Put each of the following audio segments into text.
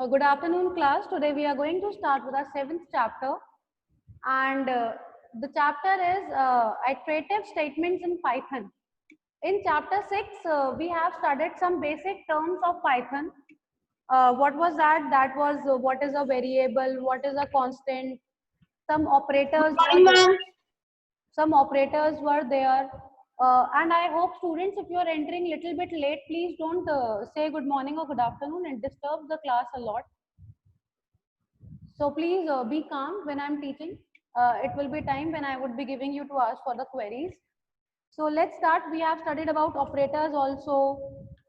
Good afternoon, class. Today we are going to start with our seventh chapter, and the chapter is iterative statements in Python. In chapter 6, we have studied some basic terms of Python. What was that? That was what is a variable, what is a constant. Some operators were Morning, there. ma'am. Some operators were there. And I hope students, if you are entering little bit late, please don't say good morning or good afternoon. It disturbs the class a lot. So please be calm when I'm teaching. It will be time when I would be giving you to ask for the queries. So let's start. We have studied about operators also.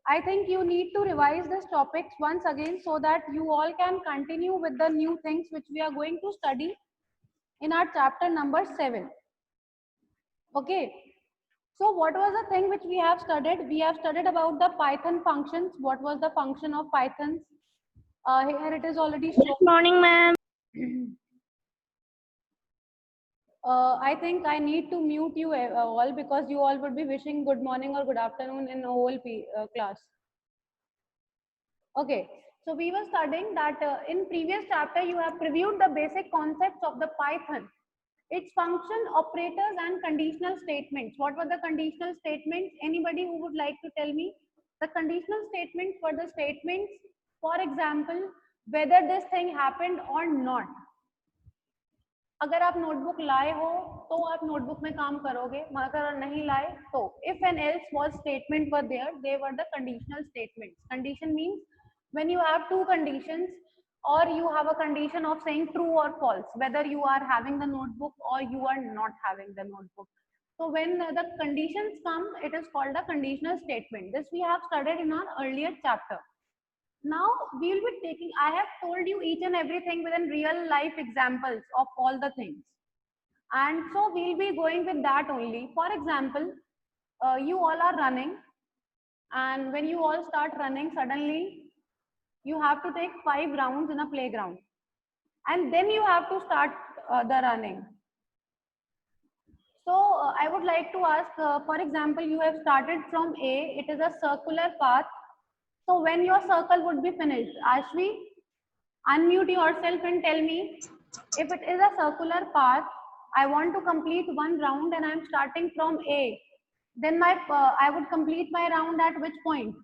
I think you need to revise this topics once again so that you all can continue with the new things which we are going to study in our chapter number 7. Okay. So what was the thing which we have studied? We have studied about the Python functions. What was the function of Pythons? Here it is already shown. Good morning, ma'am. I think I need to mute you all because you all would be wishing good morning or good afternoon in whole class. Okay, so we were studying that in previous chapter you have previewed the basic concepts of the Python, its function, operators and conditional statements. What were the conditional statements? Anybody who would like to tell me? The conditional statements were the statements, for example, whether this thing happened or not. अगर आप notebook लाए हो तो आप notebook में काम करोगे, अगर नहीं लाए तो if and else was statement were there, they were the conditional statements. Condition means when you have two conditions or you have a condition of saying true or false, whether you are having the notebook or you are not having the notebook. So when the conditions come, it is called a conditional statement. This we have studied in our earlier chapter. Now we will be taking, I have told you each and everything within real life examples of all the things, and so we'll be going with that only. For example, you all are running, and when you all start running, suddenly you have to take 5 rounds in a playground, and then you have to start the running. So I would like to ask, for example, you have started from A, it is a circular path. So when your circle would be finished, Ashvi, unmute yourself and tell me, if it is a circular path, I want to complete one round and I am starting from A, then my I would complete my round at which point?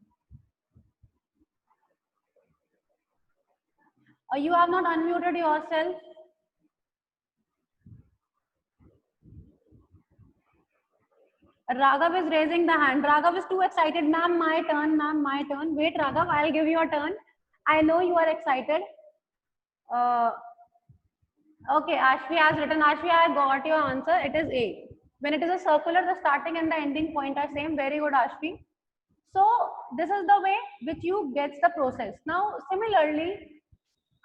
You have not unmuted yourself. Raghav is raising the hand. Raghav is too excited. Ma'am, my turn. Ma'am, my turn. Wait, Raghav, I'll give you a turn. I know you are excited. Uh, okay, Ashvi has written. Ashvi, I got your answer. It is A. When it is a circular, the starting and the ending point are same. Very good, Ashvi. So this is the way which you get the process. Now, similarly,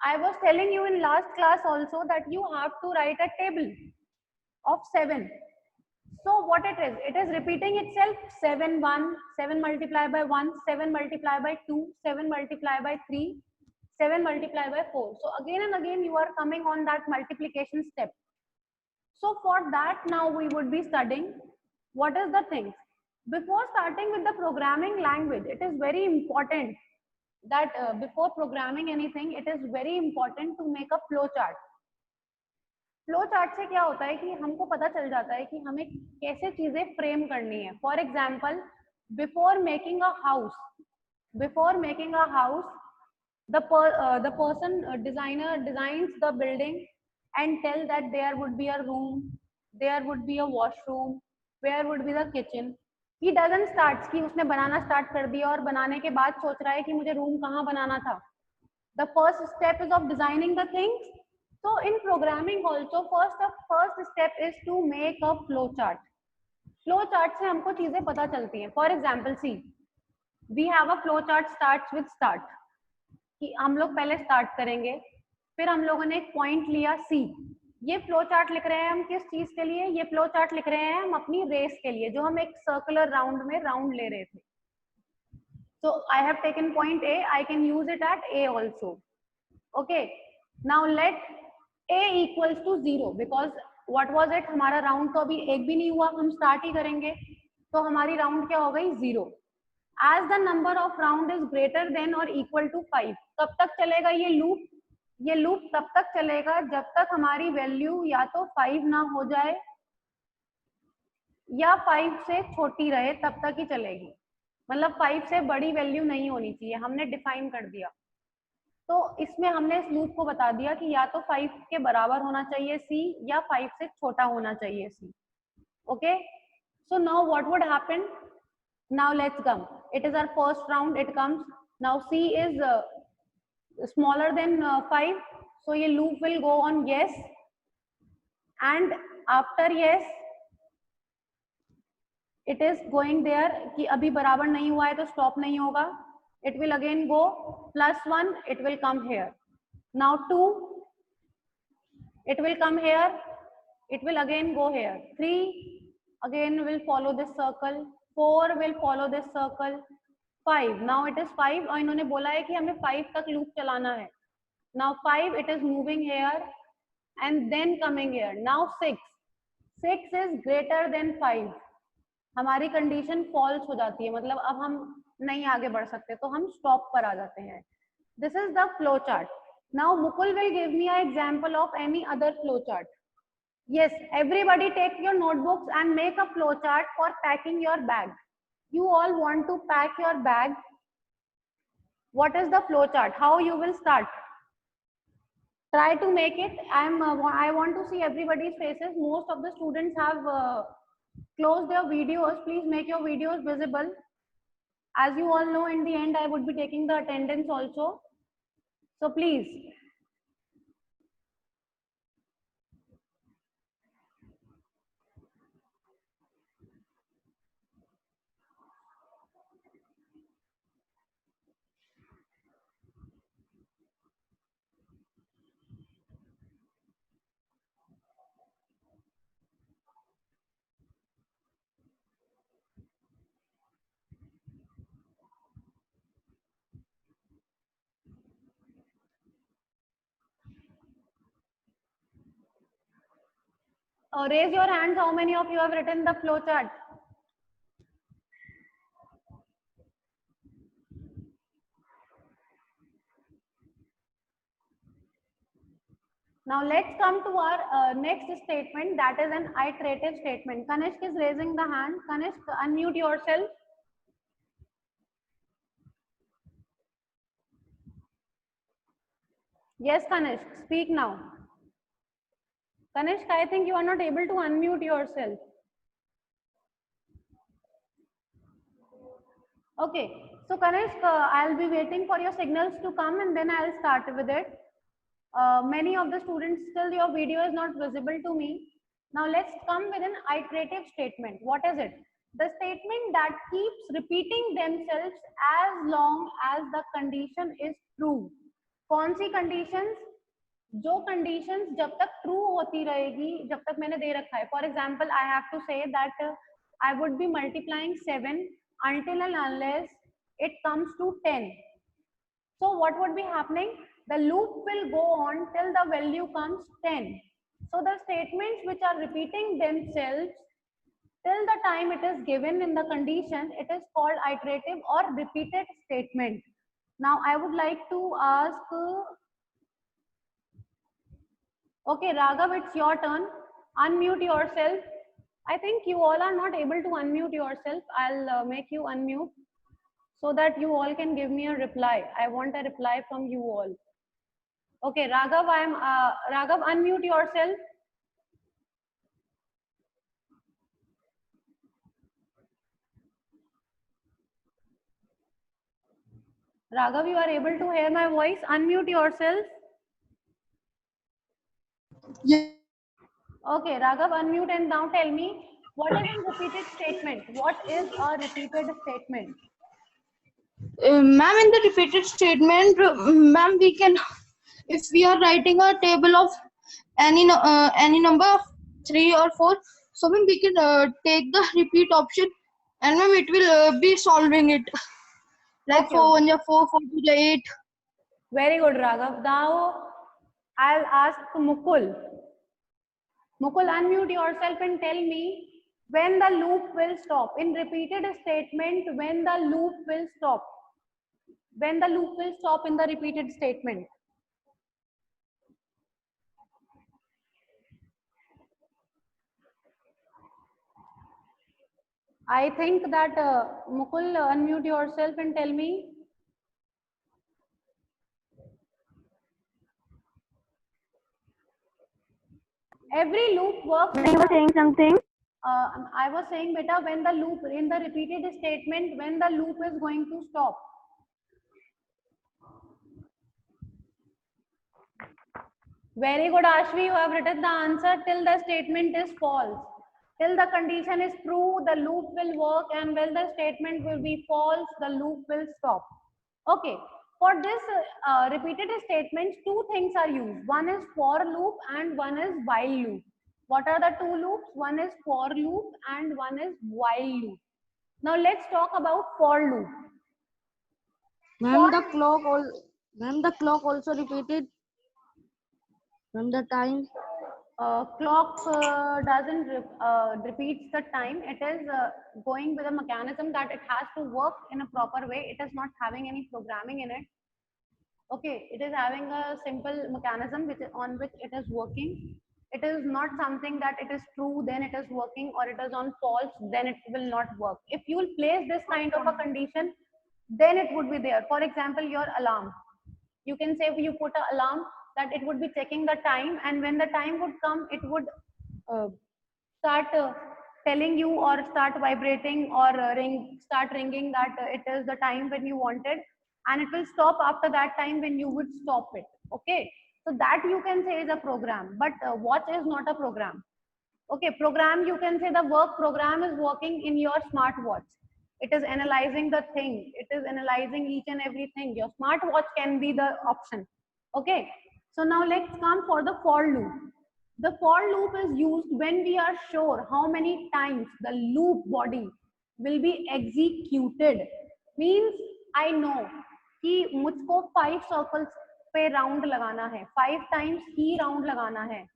I was telling you in last class also that you have to write a table of 7. So what it is repeating itself. 7, 1, 7 multiplied by 1, 7 multiplied by 2, 7 multiplied by 3, 7 multiplied by 4. So again and again you are coming on that multiplication step. So for that now we would be studying what is the things. Before starting with the programming language, it is very important that before programming anything, it is very important to make a flow chart. Flow chart से क्या होता है कि हमको पता चल जाता है कि हमें कैसे चीजें फ्रेम करनी है. For example, before making a house the person designer designs the building and tell that there would be a room, there would be a washroom, where would be the kitchen. He doesn't start कि उसने बनाना start कर दिया और बनाने के बाद सोच रहा है कि मुझे रूम कहाँ बनाना था. The first step is of designing the things. So in programming also, first step is to make a flow chart. Flow chart से हमको चीजें पता चलती हैं. For example, see, we have a flow chart starts with start. कि हम लोग पहले स्टार्ट करेंगे, फिर हम लोगों ने एक पॉइंट लिया C. ये फ्लो चार्ट लिख रहे हैं हम किस चीज के लिए? ये फ्लो चार्ट लिख रहे हैं हम अपनी रेस के लिए, जो हम एक सर्कुलर राउंड में राउंड ले रहे थे. So I have taken point A, I can use it at A also. Okay, now let A equals to 0 because what was it? हमारा राउंड तो अभी एक भी नहीं हुआ, हम स्टार्ट ही करेंगे, तो हमारी राउंड क्या हो गई? 0. as the number of round is greater than or equal to 5. कब तक चलेगा ये लूप? ये लूप तब तक चलेगा जब तक हमारी वैल्यू या तो 5 ना हो जाए या 5 से छोटी रहे, तब तक ही चलेगी. मतलब 5 से बड़ी वैल्यू नहीं होनी चाहिए, हमने डिफाइन कर दिया. तो इसमें हमने इस लूप को बता दिया कि या तो 5 के बराबर होना चाहिए c या 5 से छोटा होना चाहिए c. Okay, so now what would happen? Now let's come. It is our first round. It comes now. C is smaller than 5, so ये loop will go on yes, and after yes it is going there कि अभी बराबर नहीं हुआ है तो stop नहीं होगा. It will again go +1. It will come here. Now 2. It will come here. It will again go here. 3 again will follow this circle. 4 will follow this circle. 5. Now it is 5 और इन्होंने बोला है कि हमें 5 तक loop चलाना है. Now 5 it is moving here and then coming here. Now 6. 6 is greater than 5. हमारी कंडीशन फॉल्स हो जाती है, मतलब अब हम नहीं आगे बढ़ सकते, तो हम स्टॉप पर आ जाते हैं. This is the flow chart. Now Mukul will give me a example of any other flow chart. Yes, everybody take your notebooks and make a flow chart for packing your bag. You all want to pack your bag. What is the flow chart? How you will start? Try to make it. I want to see everybody's faces. Most of the students have closed their videos. Please make your videos visible. As you all know, in the end, I would be taking the attendance also. So please. Raise your hands. How many of you have written the flow chart? Now let's come to our next statement, that is an iterative statement. Kanishk is raising the hand. Kanishk, unmute yourself. Yes, Kanishk, speak now. Kanishk, I think you are not able to unmute yourself. Okay, so Kanishk, I'll be waiting for your signals to come and then I'll start with it. Many of the students, still your video is not visible to me. Now let's come with an iterative statement. What is it? The statement that keeps repeating themselves as long as the condition is true. कौन सी conditions? जो conditions जब तक true होती रहेगी, जब तक मैंने दे रखा है. For example, I have to say that I would be multiplying 7 until and unless it comes to 10. So what would be happening? The loop will go on till the value comes 10. So the statements which are repeating themselves till the time it is given in the condition, it is called iterative or repeated statement. Now I would like to ask, okay, Raghav, it's your turn. Unmute yourself. I think you all are not able to unmute yourself. I'll make you unmute so that you all can give me a reply. I want a reply from you all. Okay, Raghav, Raghav, unmute yourself. Raghav, you are able to hear my voice. Unmute yourself. Yeah. Okay, Raghav, unmute and now tell me, what is a repeated statement? What is a repeated statement? Ma'am, in the repeated statement, ma'am, we can, if we are writing a table of any number of 3 or 4, so ma'am, we can take the repeat option, and ma'am, it will be solving it. Like Okay. 4 1 is 4, 4 2 is 8. Very good, Raghav. Now I'll ask Mukul. Mukul, unmute yourself and tell me, when the loop will stop. In repeated statement, when the loop will stop. When the loop will stop in the repeated statement. I think that Mukul, unmute yourself and tell me. Every loop works. You were saying something. I was saying, beta, when the loop in the repeated statement, when the loop is going to stop. Very good, Ashvi. You have written the answer till the statement is false. Till the condition is true, the loop will work, and when the statement will be false, the loop will stop. Okay. For this repeated statements, two things are used. One is for loop and one is while loop. What are the two loops? One is for loop and one is while loop. Now let's talk about for loop. Ma'am, the clock also repeated. Ma'am, the time. Clock doesn't repeats the time. It is going with a mechanism that it has to work in a proper way. It is not having any programming in it. Okay, it is having a simple mechanism on which it is working. It is not something that it is true, then it is working, or it is on false, then it will not work. If you will place this kind of a condition, then it would be there. For example, your alarm. You can say you put an alarm that it would be checking the time, and when the time would come, it would start telling you or start vibrating or start ringing that it is the time when you wanted, and it will stop after that time when you would stop it. Okay, so that you can say is a program, but watch is not a program. Okay, program, you can say the work program is working in your smartwatch. It is analyzing the thing. It is analyzing each and everything. Your smartwatch can be the option. Okay, so now let's come for the for loop. The for loop is used when we are sure how many times the loop body will be executed. Means I know कि मुझको 5 circles पे round लगाना है, 5 times ही round लगाना है.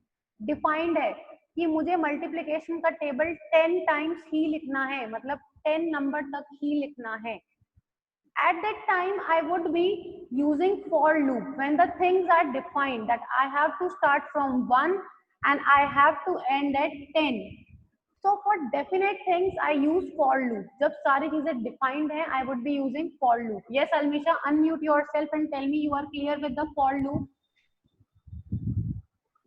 Defined है कि मुझे multiplication का table 10 times ही लिखना है, मतलब 10 number तक ही लिखना है. At that time, I would be using for loop when the things are defined that I have to start from 1 and I have to end at 10. So for definite things, I use for loop. जब सारी चीजें defined है, I would be using for loop. Yes, Almisha, unmute yourself and tell me you are clear with the for loop.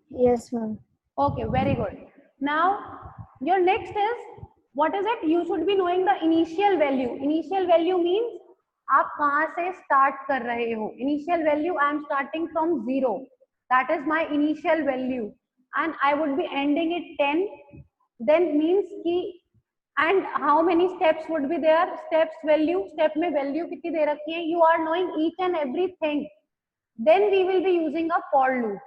Yes, ma'am. Okay, very good. Now, your next is, what is it? You should be knowing the initial value. Initial value means आप कहाँ से start कर रहे हो. Initial value, I am starting from 0. That is my initial value. And I would be ending it 10. Then means कि, and how many steps would be there? Steps value, step में value कितनी दे रखी है? You are knowing each and everything. Then we will be using a for loop.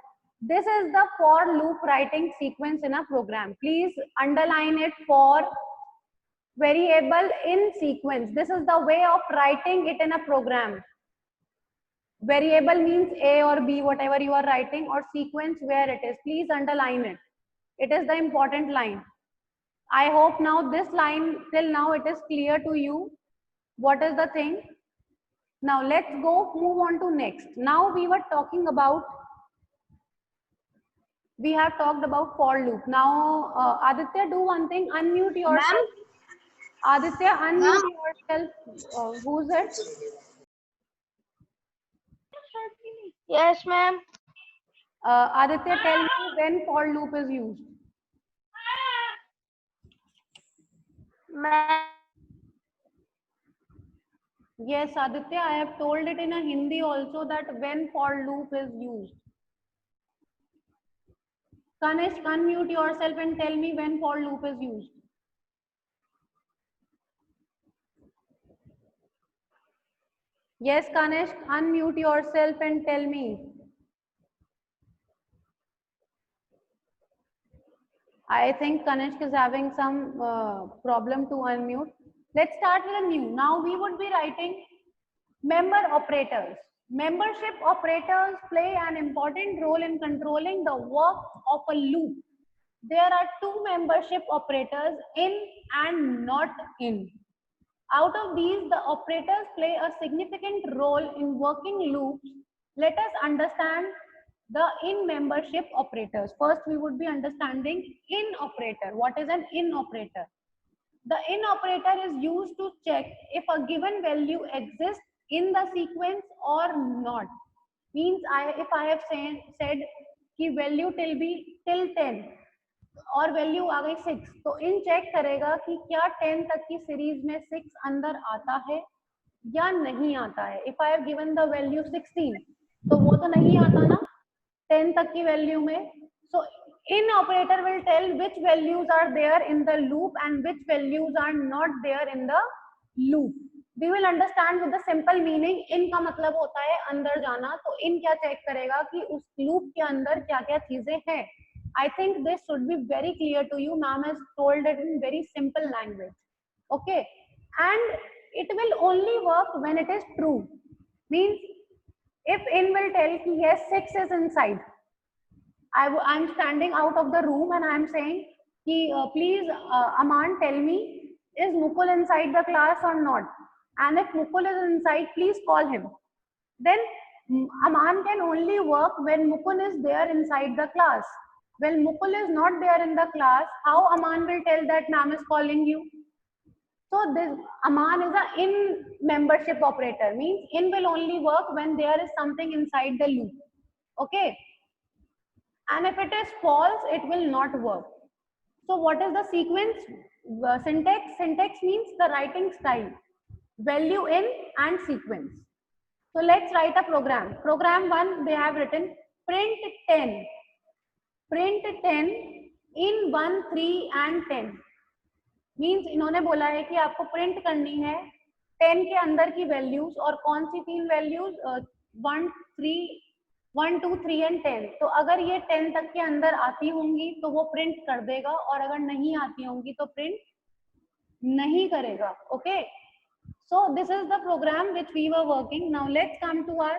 This is the for loop writing sequence in a program. Please underline it, for variable in sequence. This is the way of writing it in a program. Variable means A or B, whatever you are writing, or sequence where it is. Please underline it. It is the important line. I hope now this line, till now it is clear to you. What is the thing? Now let's go move on to next. Now we were talking about, we have talked about for loop. Now Aditya, do one thing, unmute yourself. Aditya, unmute yourself. Who's it? Yes, ma'am. Aditya, tell me when for loop is used. Ma'am. Yes, Aditya, I have told it in a Hindi also that when for loop is used. Kanishk, unmute yourself and tell me when for loop is used. Yes, Kanishk, unmute yourself and tell me. I think Kanishk is having some problem to unmute. Let's start with a new. Now we would be writing member operators. Membership operators play an important role in controlling the work of a loop. there are two membership operators, in and not in. Out of these, the operators play a significant role in working loops. Let us understand the in membership operators. First, we would be understanding in operator. What is an in operator? The in operator is used to check if a given value exists in the sequence or not. Means if I have said कि value till 10 और value आ गई 6, तो इन check करेगा कि क्या 10 तक की series में 6 अंदर आता है या नहीं आता है. If I have given the value 16, तो वो तो नहीं आता ना 10 तक की वैल्यू में. सो in operator will tell which values are there in the loop and which values are not there in the loop. We will understand with the simple meaning. in का मतलब होता है अंदर जाना, तो in क्या चेक करेगा कि उस loop के अंदर क्या क्या चीजें हैं. I think this should be very clear to you. Ma'am has told it in very simple language. Okay, and it will only work when it is true. Means if in will tell कि yes 6 is inside, I'm standing out of the room and I'm saying कि please Aman tell me is Mukul inside the class or not, and if Mukul is inside please call him. Then Aman can only work when Mukul is there inside the class. When Mukul is not there in the class, how Aman will tell that ma'am is calling you? So this Aman is a in membership operator, means in will only work when there is something inside the loop. Okay, and if it is false, it will not work. So what is the sequence? Syntax. Syntax means the writing style, value in and sequence. So let's write a program. Program 1, they have written print 10. Print 10 in 1, 3 and 10. Means इन्होंने बोला है कि आपको print करनी है 10 के अंदर की वैल्यूज, और कौन सी तीन वैल्यूज 1, 2, 3 एंड 10. तो अगर ये 10 तक के अंदर आती होंगी तो वो प्रिंट कर देगा, और अगर नहीं आती होंगी तो प्रिंट नहीं करेगा. Okay, so this is the program which we were working. Now let's come to our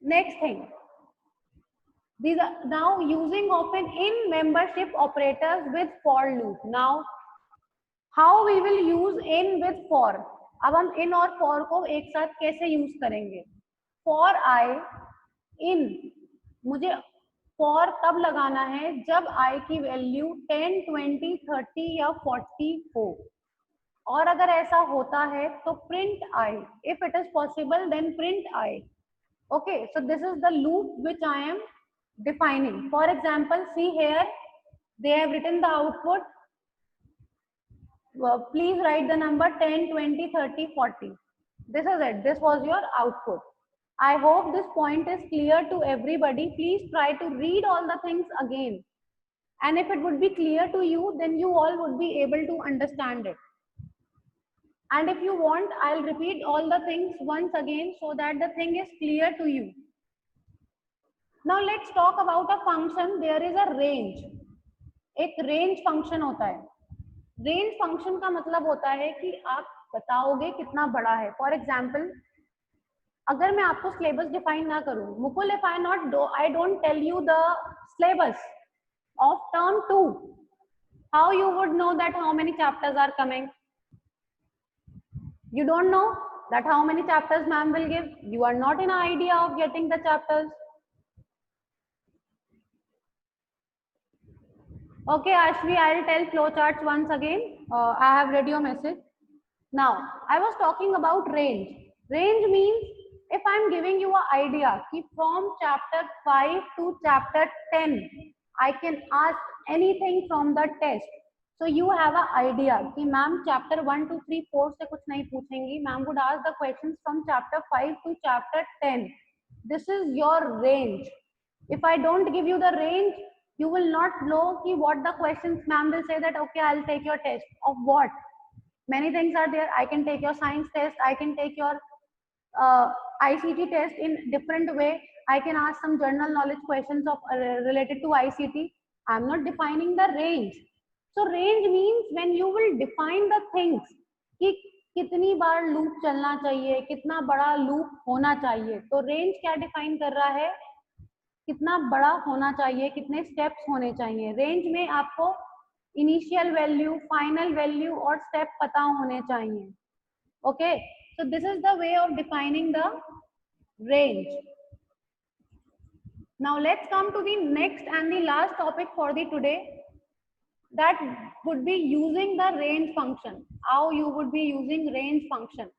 next thing. These are now using of an in membership operators with for loop. Now how we will use in with for? अब हम in और for को एक साथ कैसे use करेंगे? For I in, मुझे for तब लगाना है जब I की वैल्यू 10, 20, 30 या 40 हो, और अगर ऐसा होता है तो print I. If it is possible then print I. Okay, so this is the loop which I am defining. For example, see here, they have written the output. Please write the number 10, 20, 30, 40. This is it. This was your output. I hope this point is clear to everybody. Please try to read all the things again. And if it would be clear to you, then you all would be able to understand it. And if you want, I'll repeat all the things once again so that the thing is clear to you. Now let's talk about a function. There is a range. एक range function होता है. Range function का मतलब होता है कि आप बताओगे कितना बड़ा है. For example, अगर मैं आपको syllabus define ना करूँ, Mukul, if I don't tell you the syllabus of term 2, how you would know that how many chapters are coming? You don't know that how many chapters ma'am will give. You are not in an idea of getting the chapters. Okay, Ashvi, I'll tell flowcharts once again. I have read your message. Now, I was talking about range. Range means if I'm giving you an idea, from chapter 5 to chapter 10, I can ask anything from the test. So you have an idea कि ma'am chapter 1, 2, 3, 4 से कुछ नहीं पूछेंगी. Ma'am would ask the questions from chapter 5 to chapter 10. This is your range. If I don't give you the range, you will not know ki what the questions. Ma'am will say that okay, I'll take your test of what. Many things are there. I can take your science test. I can take your ICT test in different way. I can ask some general knowledge questions of related to ICT. I'm not defining the range. So range means when you will define the things कि कितनी बार loop चलना चाहिए, कितना बड़ा loop होना चाहिए. तो range क्या डिफाइन कर रहा है? कितना बड़ा होना चाहिए, कितने स्टेप्स होने चाहिए। रेंज में आपको इनिशियल वैल्यू, फाइनल वैल्यू और स्टेप पता होने चाहिए। Okay, so this is the way of defining the range. Now let's come to the next and the last topic for the today, that would be using the range function. How you would be using range function.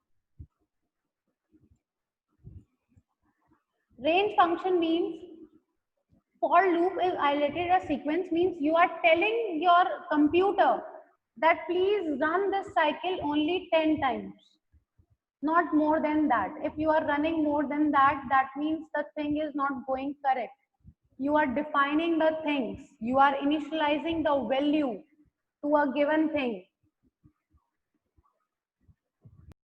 Range function means, for loop is highlighted as sequence, means you are telling your computer that please run this cycle only 10 times, not more than that. If you are running more than that, that means the thing is not going correct. You are defining the things, you are initializing the value to a given thing.